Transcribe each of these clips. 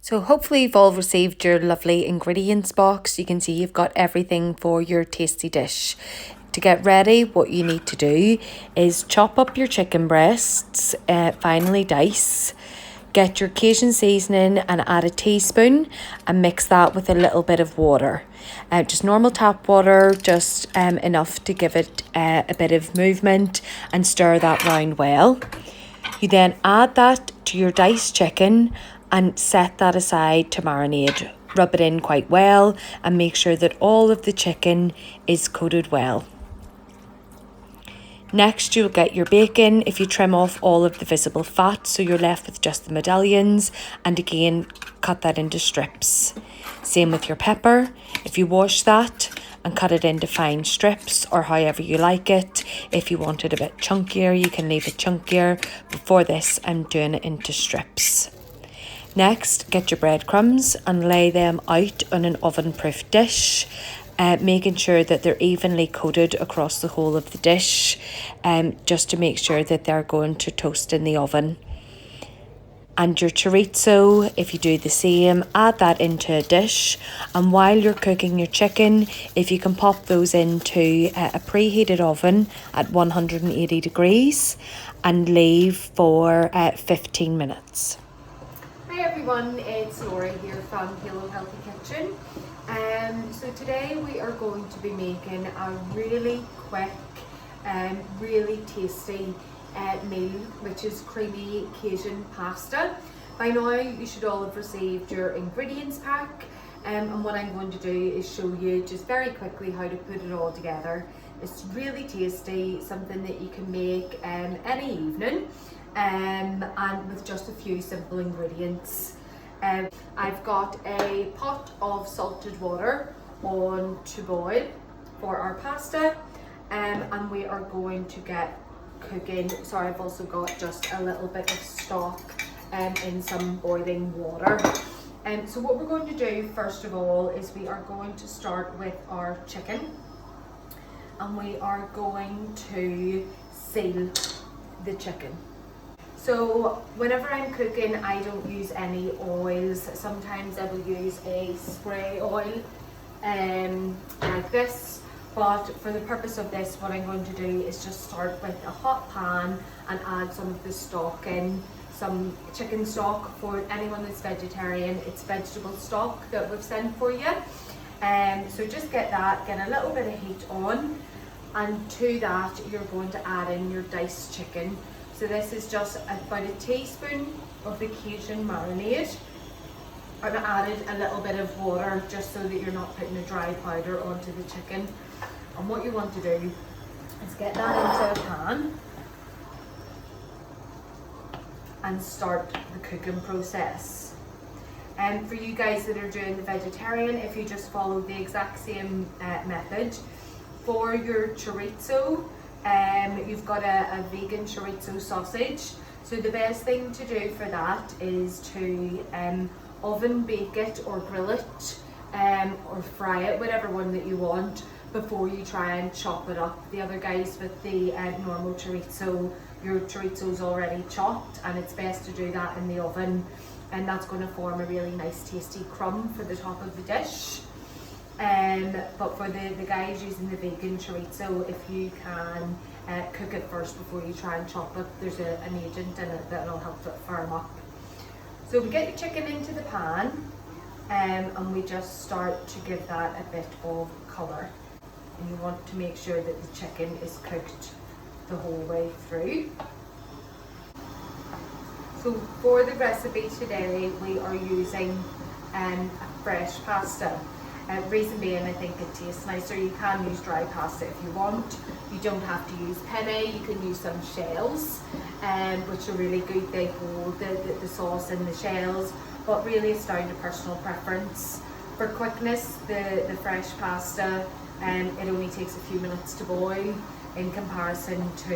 So hopefully you've all received your lovely ingredients box. You can see you've got everything for your tasty dish. To get ready, what you need to do is chop up your chicken breasts, finely dice. Get your Cajun seasoning and add a teaspoon and mix that with a little bit of water. Just normal tap water, just enough to give it a bit of movement, and stir that round well. You then add that to your diced chicken and set that aside to marinate. Rub it in quite well and make sure that all of the chicken is coated well. Next, you'll get your bacon. If you trim off all of the visible fat, so you're left with just the medallions, and again, cut that into strips. Same with your pepper. If you wash that and cut it into fine strips or however you like it. If you want it a bit chunkier, you can leave it chunkier. But for this, I'm doing it into strips. Next, get your breadcrumbs and lay them out on an oven-proof dish. Making sure that they're evenly coated across the whole of the dish, just to make sure that they're going to toast in the oven. And your chorizo, if you do the same, add that into a dish. And while you're cooking your chicken, if you can pop those into a preheated oven at 180 degrees and leave for 15 minutes. Hi everyone, it's Laura here from Halo Healthy Kitchen. So today we are going to be making a really quick and really tasty meal, which is creamy Cajun pasta. By now you should all have received your ingredients pack, and what I'm going to do is show you just very quickly how to put it all together. It's really tasty, something that you can make any evening, and with just a few simple ingredients. I've got a pot of salted water on to boil for our pasta, and we are going to get cooking. Sorry, I've also got just a little bit of stock in some boiling water. So what we're going to do first of all is we are going to start with our chicken, and we are going to seal the chicken. So whenever I'm cooking, I don't use any oils. Sometimes I will use a spray oil like this, but for the purpose of this, what I'm going to do is just start with a hot pan and add some of the stock in, some chicken stock. For anyone that's vegetarian, it's vegetable stock that we've sent for you. So just get that, get a little bit of heat on, and to that you're going to add in your diced chicken. So this is just about a teaspoon of the Cajun marinade. I've added a little bit of water just so that you're not putting a dry powder onto the chicken. And what you want to do is get that into a pan and start the cooking process. And for you guys that are doing the vegetarian, if you just follow the exact same method, for your chorizo, you've got a vegan chorizo sausage. So the best thing to do for that is to oven bake it or grill it, or fry it, whatever one that you want, before you try and chop it up. The other guys with the normal chorizo, your chorizo's already chopped, and it's best to do that in the oven, and that's going to form a really nice tasty crumb for the top of the dish. But for the guys using the vegan chorizo, if you can cook it first before you try and chop it, there's an agent in it that will help it firm up. So we get your chicken into the pan, and we just start to give that a bit of colour. And you want to make sure that the chicken is cooked the whole way through. So for the recipe today, we are using a fresh pasta. Reason being, I think it tastes nicer. You can use dry pasta if you want. You don't have to use penne. You can use some shells, which are really good. They hold the sauce in the shells, but really it's down to personal preference. For quickness, the fresh pasta, it only takes a few minutes to boil in comparison to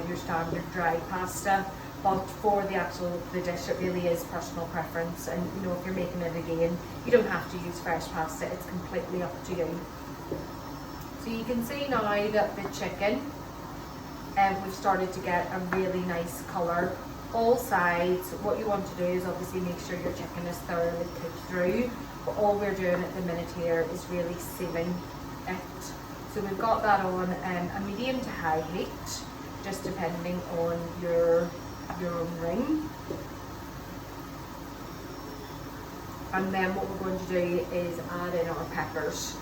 your standard dry pasta. But for the dish, it really is personal preference. And you know, if you're making it again, you don't have to use fresh pasta. It's completely up to you. So you can see now that the chicken, we've started to get a really nice colour all sides. What you want to do is obviously make sure your chicken is thoroughly cooked through, but all we're doing at the minute here is really sealing it. So we've got that on a medium to high heat, just depending on your own ring. And then what we're going to do is add in our peppers.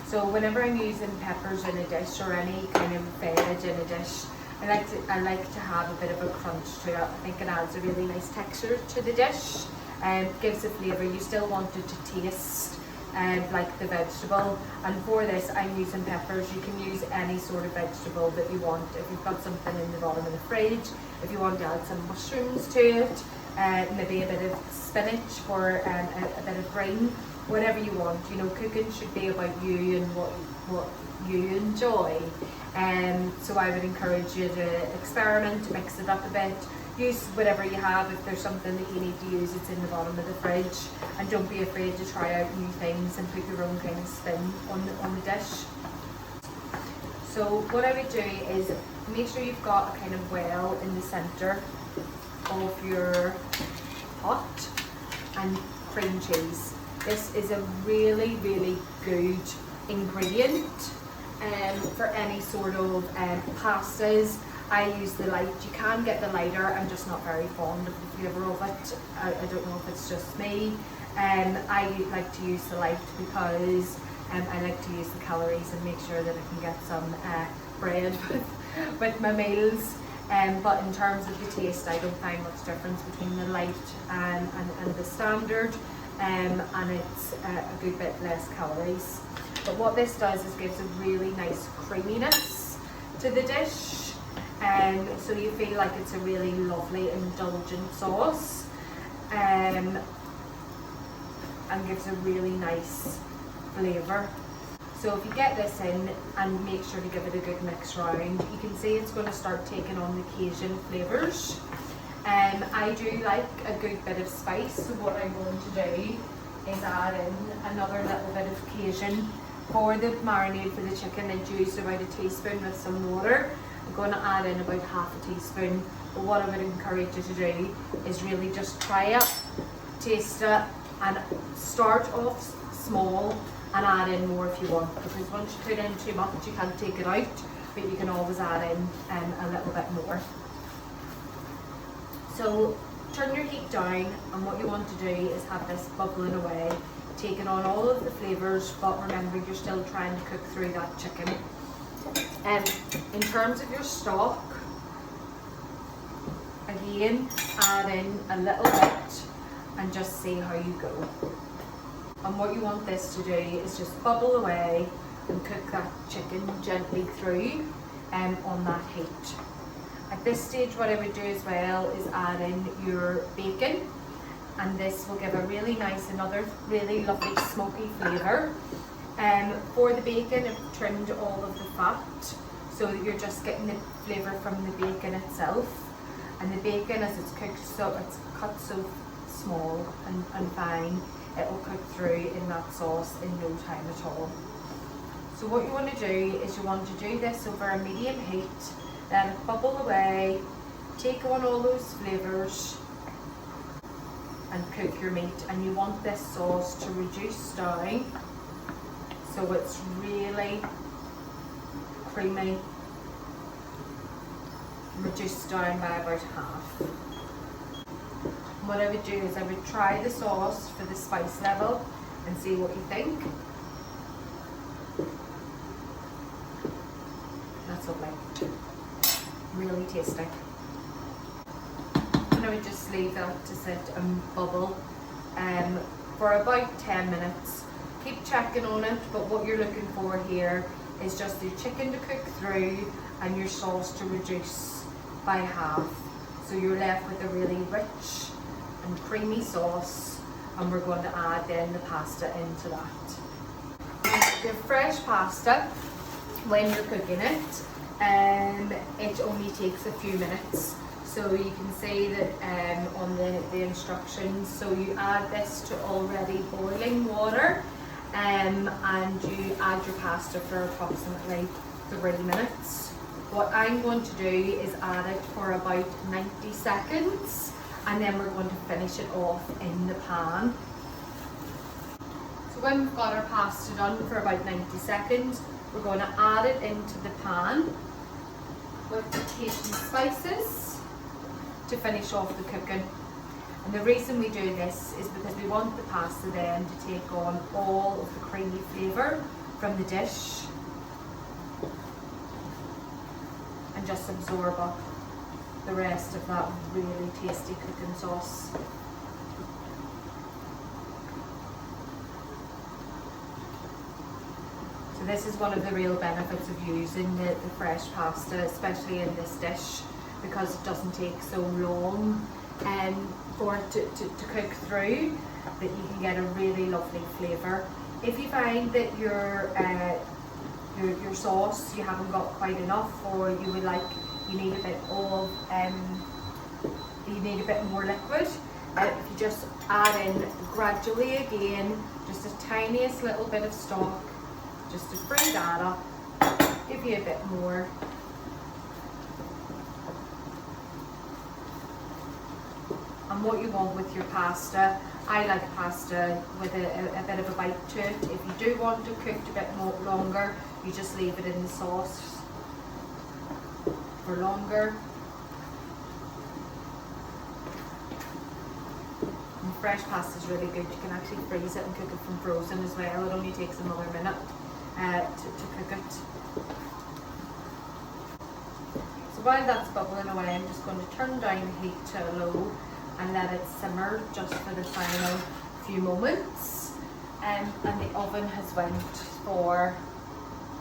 So whenever I'm using peppers in a dish or any kind of veg in a dish, I like to have a bit of a crunch to it. I think it adds a really nice texture to the dish and gives a flavour. You still want it to taste like the vegetable, and for this I'm using peppers. You can use any sort of vegetable that you want. If you've got something in the bottom of the fridge, if you want to add some mushrooms to it, maybe a bit of spinach for a bit of green, whatever you want. You know, cooking should be about you and what you enjoy. So I would encourage you to experiment, to mix it up a bit. Use whatever you have. If there's something that you need to use, it's in the bottom of the fridge, and don't be afraid to try out new things and put your own kind of spin on the dish. So what I would do is make sure you've got a kind of well in the centre of your pot, and cream cheese. This is a really, really good ingredient for any sort of pastas. I use the light. You can get the lighter. I'm just not very fond of the flavour of it. I don't know if it's just me. I like to use the light because I like to use the calories and make sure that I can get some bread with my meals. But in terms of the taste, I don't find much difference between the light and the standard, and it's a good bit less calories. But what this does is gives a really nice creaminess to the dish, so you feel like it's a really lovely indulgent sauce, and gives a really nice flavour. So if you get this in and make sure to give it a good mix round, you can see it's going to start taking on the Cajun flavours. I do like a good bit of spice, so what I'm going to do is add in another little bit of Cajun. For the marinade for the chicken, I used about a teaspoon with some water. I'm going to add in about half a teaspoon. But what I would encourage you to do is really just try it, taste it, and start off small and add in more if you want, because once you put in too much you can't take it out, but you can always add in a little bit more. So turn your heat down, and what you want to do is have this bubbling away, taking on all of the flavours, but remember you're still trying to cook through that chicken. In terms of your stock, again, add in a little bit and just see how you go. And what you want this to do is just bubble away and cook that chicken gently through on that heat. At this stage, what I would do as well is add in your bacon, and this will give a really nice, another really lovely smoky flavour. For the bacon, I've trimmed all of the fat so that you're just getting the flavour from the bacon itself. And the bacon, as it's cooked, so it's cut so small and fine, it will cook through in that sauce in no time at all. So what you want to do is you want to do this over a medium heat, let it bubble away, take on all those flavours and cook your meat. And you want this sauce to reduce down so it's really creamy, reduced down by about half. What I would do is I would try the sauce for the spice level and see what you think. That's lovely. Really tasty. And I would just leave that to sit and bubble for about 10 minutes. Keep checking on it, but what you're looking for here is just the chicken to cook through and your sauce to reduce by half. So you're left with a really rich and creamy sauce, and we're going to add then the pasta into that. Your fresh pasta, when you're cooking it, it only takes a few minutes. So you can see that on the instructions, so you add this to already boiling water, and you add your pasta for approximately 3 minutes. What I'm going to do is add it for about 90 seconds and then we're going to finish it off in the pan. So when we've got our pasta done for about 90 seconds, we're going to add it into the pan with the Cajun spices to finish off the cooking. And the reason we do this is because we want the pasta then to take on all of the creamy flavour from the dish and just absorb up the rest of that really tasty cooking sauce. So this is one of the real benefits of using the fresh pasta, especially in this dish, because it doesn't take so long for it to cook through, that you can get a really lovely flavour. If you find that your sauce, you haven't got quite enough, or you would like, you need a bit of, you need a bit more liquid, if you just add in gradually again, just the tiniest little bit of stock, just to bring that up, give you a bit more. And what you want with your pasta, I like pasta with a bit of a bite to it. If you do want it cooked a bit more longer, you just leave it in the sauce for longer. And fresh pasta is really good. You can actually freeze it and cook it from frozen as well. It only takes another minute to cook it. So while that's bubbling away, I'm just going to turn down the heat to low and let it simmer just for the final few moments. And the oven has went for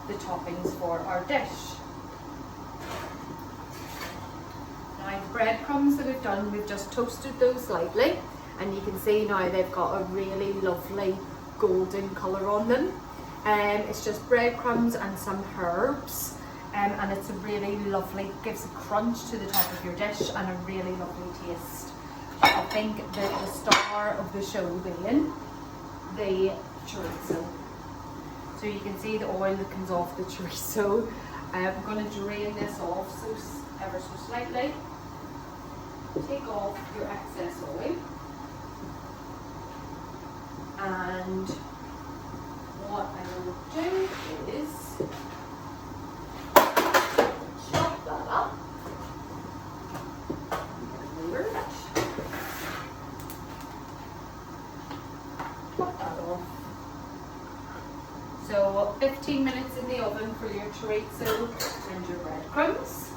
the toppings for our dish. Now the breadcrumbs that we've done, we've just toasted those slightly, and you can see now they've got a really lovely golden colour on them. It's just breadcrumbs and some herbs, and it's a really lovely, gives a crunch to the top of your dish and a really lovely taste. I think that the star of the show being the chorizo. So you can see the oil that comes off the chorizo. I'm going to drain this off ever so slightly. Take off your excess oil. And what I will do is chop that up. So 15 minutes in the oven for your chorizo and your breadcrumbs.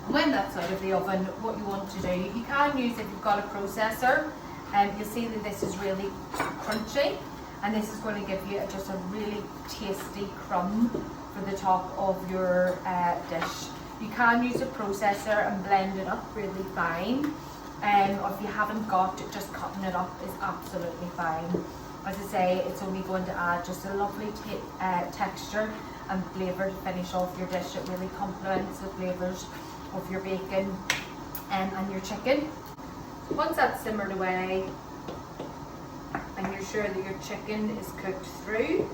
And when that's out of the oven, what you want to do, you can use, if you've got a processor, you'll see that this is really crunchy, and this is going to give you just a really tasty crumb for the top of your dish. You can use a processor and blend it up really fine, or if you haven't got it, just cutting it up is absolutely fine. As I say, it's only going to add just a lovely texture and flavour to finish off your dish. It really complements the flavours of your bacon and your chicken. Once that's simmered away and you're sure that your chicken is cooked through,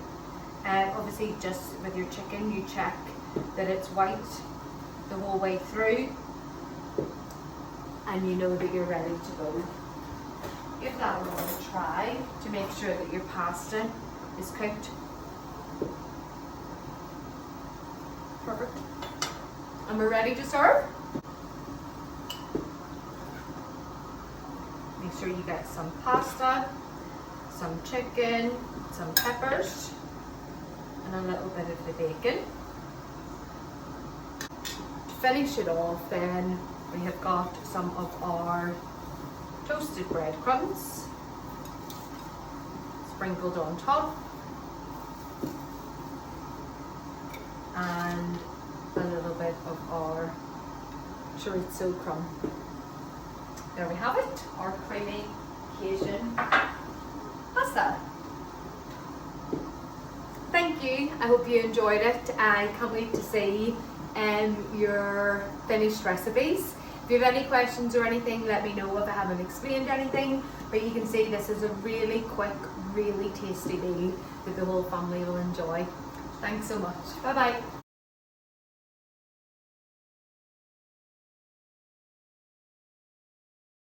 obviously just with your chicken you check that it's white the whole way through, and you know that you're ready to go. Give that a try to make sure that your pasta is cooked. Perfect. And we're ready to serve. Make sure you get some pasta, some chicken, some peppers, and a little bit of the bacon. To finish it off then, we have got some of our toasted breadcrumbs sprinkled on top, and a little bit of our chorizo crumb. There we have it, our creamy Cajun pasta. Thank you, I hope you enjoyed it. I can't wait to see your finished recipes. If you have any questions or anything, let me know if I haven't explained anything. But you can see this is a really quick, really tasty meal that the whole family will enjoy. Thanks so much. Bye bye.